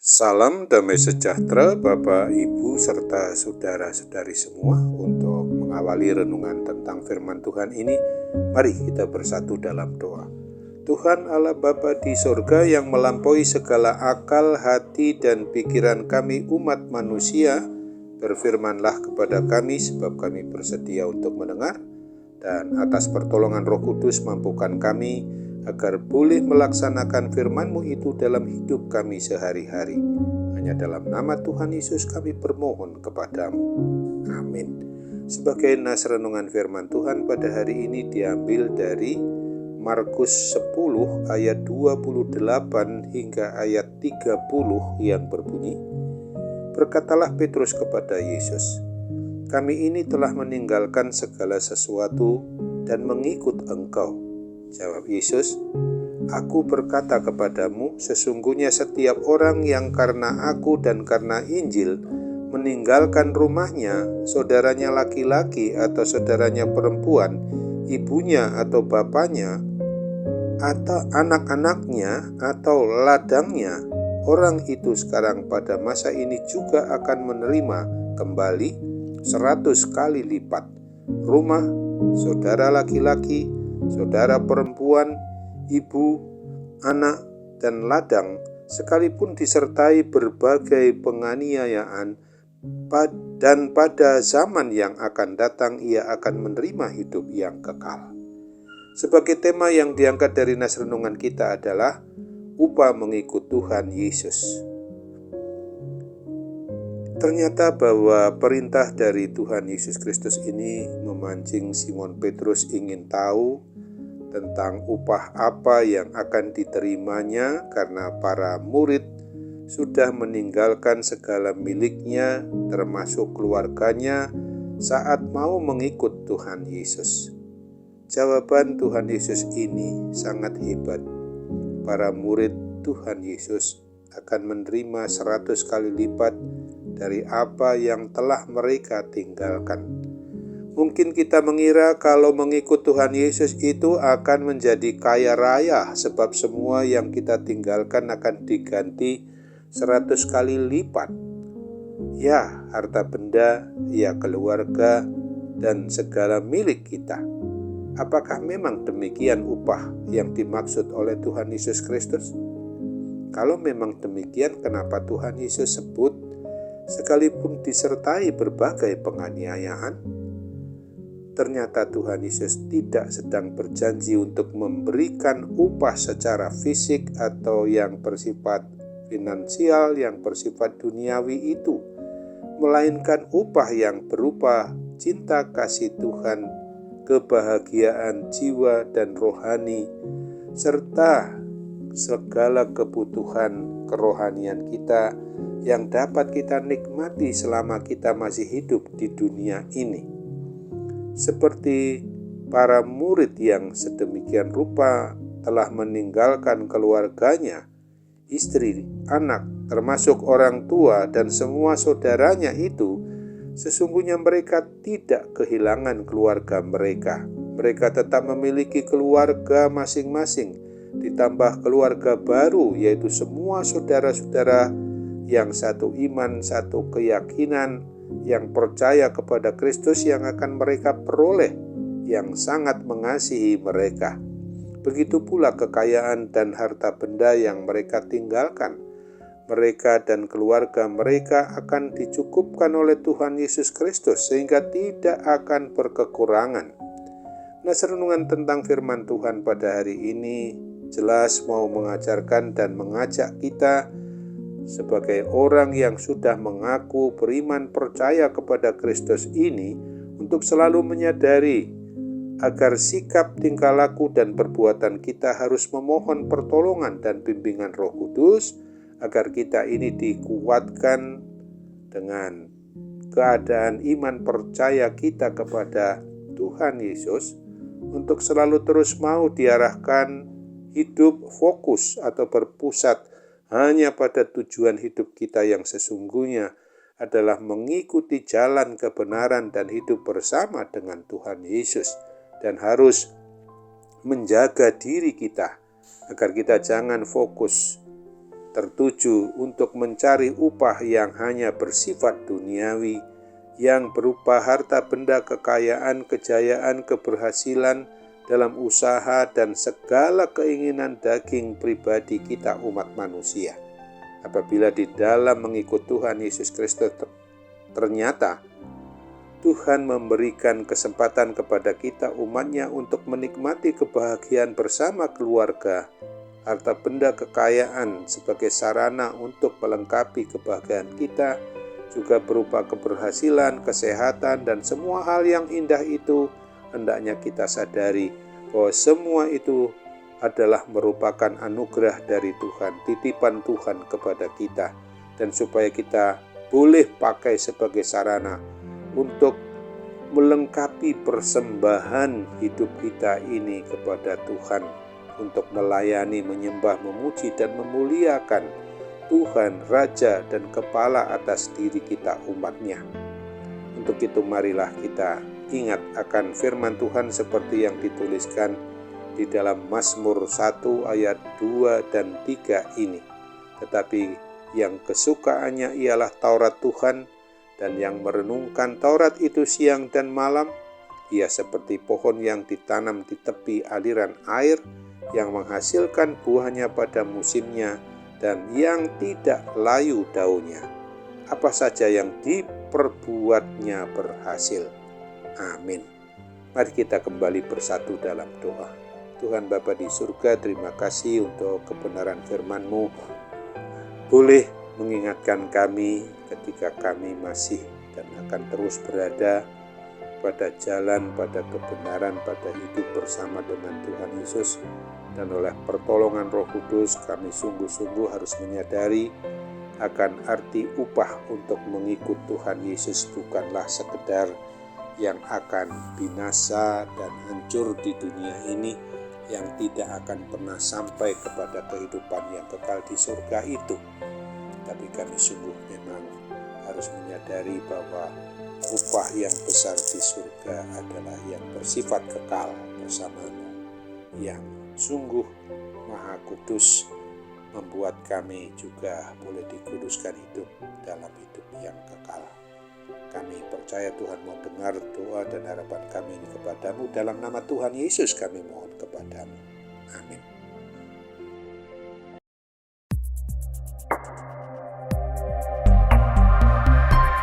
Salam damai sejahtera Bapak, Ibu, serta saudara-saudari semua. Untuk mengawali renungan tentang firman Tuhan ini, mari kita bersatu dalam doa. Tuhan Allah Bapa di sorga yang melampaui segala akal, hati, dan pikiran kami umat manusia, berfirmanlah kepada kami sebab kami bersedia untuk mendengar, dan atas pertolongan Roh Kudus mampukan kami agar boleh melaksanakan firman-Mu itu dalam hidup kami sehari-hari. Hanya dalam nama Tuhan Yesus kami bermohon kepadamu. Amin. Sebagai nas renungan firman Tuhan pada hari ini diambil dari Markus 10 ayat 28 hingga ayat 30 yang berbunyi, "Berkatalah Petrus kepada Yesus, kami ini telah meninggalkan segala sesuatu dan mengikut Engkau." Jawab Yesus, "Aku berkata kepadamu, sesungguhnya setiap orang yang karena Aku dan karena Injil meninggalkan rumahnya, saudaranya laki-laki atau saudaranya perempuan, ibunya atau bapaknya, atau anak-anaknya atau ladangnya, orang itu sekarang pada masa ini juga akan menerima kembali 100 kali lipat rumah, saudara laki-laki, saudara perempuan, ibu, anak, dan ladang, sekalipun disertai berbagai penganiayaan, dan pada zaman yang akan datang ia akan menerima hidup yang kekal." Sebagai tema yang diangkat dari nas renungan kita adalah upah mengikut Tuhan Yesus. Ternyata bahwa perintah dari Tuhan Yesus Kristus ini memancing Simon Petrus ingin tahu tentang upah apa yang akan diterimanya karena para murid sudah meninggalkan segala miliknya termasuk keluarganya saat mau mengikut Tuhan Yesus. Jawaban Tuhan Yesus ini sangat hebat. Para murid Tuhan Yesus akan menerima 100 kali lipat dari apa yang telah mereka tinggalkan. Mungkin kita mengira kalau mengikut Tuhan Yesus itu akan menjadi kaya raya, sebab semua yang kita tinggalkan akan diganti 100 kali lipat. Ya, harta benda, ya keluarga, dan segala milik kita. Apakah memang demikian upah yang dimaksud oleh Tuhan Yesus Kristus? Kalau memang demikian, kenapa Tuhan Yesus sebut sekalipun disertai berbagai penganiayaan? Ternyata Tuhan Yesus tidak sedang berjanji untuk memberikan upah secara fisik atau yang bersifat finansial, yang bersifat duniawi itu, melainkan upah yang berupa cinta kasih Tuhan, kebahagiaan jiwa dan rohani, serta segala kebutuhan kerohanian kita yang dapat kita nikmati selama kita masih hidup di dunia ini. Seperti para murid yang sedemikian rupa telah meninggalkan keluarganya, istri, anak, termasuk orang tua dan semua saudaranya itu, sesungguhnya mereka tidak kehilangan keluarga mereka. Mereka tetap memiliki keluarga masing-masing, ditambah keluarga baru, yaitu semua saudara-saudara yang satu iman, satu keyakinan, yang percaya kepada Kristus yang akan mereka peroleh, yang sangat mengasihi mereka. Begitu pula kekayaan dan harta benda yang mereka tinggalkan. Mereka dan keluarga mereka akan dicukupkan oleh Tuhan Yesus Kristus sehingga tidak akan berkekurangan. Nas renungan tentang firman Tuhan pada hari ini jelas mau mengajarkan dan mengajak kita sebagai orang yang sudah mengaku beriman percaya kepada Kristus ini untuk selalu menyadari agar sikap, tingkah laku, dan perbuatan kita harus memohon pertolongan dan bimbingan Roh Kudus agar kita ini dikuatkan dengan keadaan iman percaya kita kepada Tuhan Yesus untuk selalu terus mau diarahkan hidup fokus atau berpusat hanya pada tujuan hidup kita yang sesungguhnya adalah mengikuti jalan kebenaran dan hidup bersama dengan Tuhan Yesus, dan harus menjaga diri kita agar kita jangan fokus tertuju untuk mencari upah yang hanya bersifat duniawi, yang berupa harta benda, kekayaan, kejayaan, keberhasilan dalam usaha, dan segala keinginan daging pribadi kita umat manusia. Apabila di dalam mengikut Tuhan Yesus Kristus ternyata Tuhan memberikan kesempatan kepada kita umatnya untuk menikmati kebahagiaan bersama keluarga, harta benda kekayaan sebagai sarana untuk melengkapi kebahagiaan kita, juga berupa keberhasilan, kesehatan, dan semua hal yang indah itu, hendaknya kita sadari bahwa semua itu adalah merupakan anugerah dari Tuhan, titipan Tuhan kepada kita, dan supaya kita boleh pakai sebagai sarana untuk melengkapi persembahan hidup kita ini kepada Tuhan, untuk melayani, menyembah, memuji, dan memuliakan Tuhan, Raja dan Kepala atas diri kita umatnya. Untuk itu marilah kita ingat akan firman Tuhan seperti yang dituliskan di dalam Mazmur 1 ayat 2 dan 3 ini. Tetapi yang kesukaannya ialah Taurat Tuhan, dan yang merenungkan Taurat itu siang dan malam, ia seperti pohon yang ditanam di tepi aliran air, yang menghasilkan buahnya pada musimnya, dan yang tidak layu daunnya. Apa saja yang diperbuatnya berhasil. Amin. Mari kita kembali bersatu dalam doa. Tuhan Bapa di surga, terima kasih untuk kebenaran firman-Mu. Boleh mengingatkan kami ketika kami masih dan akan terus berada pada jalan, pada kebenaran, pada hidup bersama dengan Tuhan Yesus. Dan oleh pertolongan Roh Kudus, kami sungguh-sungguh harus menyadari akan arti upah untuk mengikut Tuhan Yesus bukanlah sekedar yang akan binasa dan hancur di dunia ini, yang tidak akan pernah sampai kepada kehidupan yang kekal di surga itu. Tapi kami sungguh memang harus menyadari bahwa upah yang besar di surga adalah yang bersifat kekal bersama-Mu, yang sungguh Maha Kudus, membuat kami juga boleh dikuduskan hidup dalam hidup yang kekal. Kami percaya Tuhan mau dengar doa dan harapan kami ini kepadamu. Dalam nama Tuhan Yesus kami mohon kepadamu. Amin.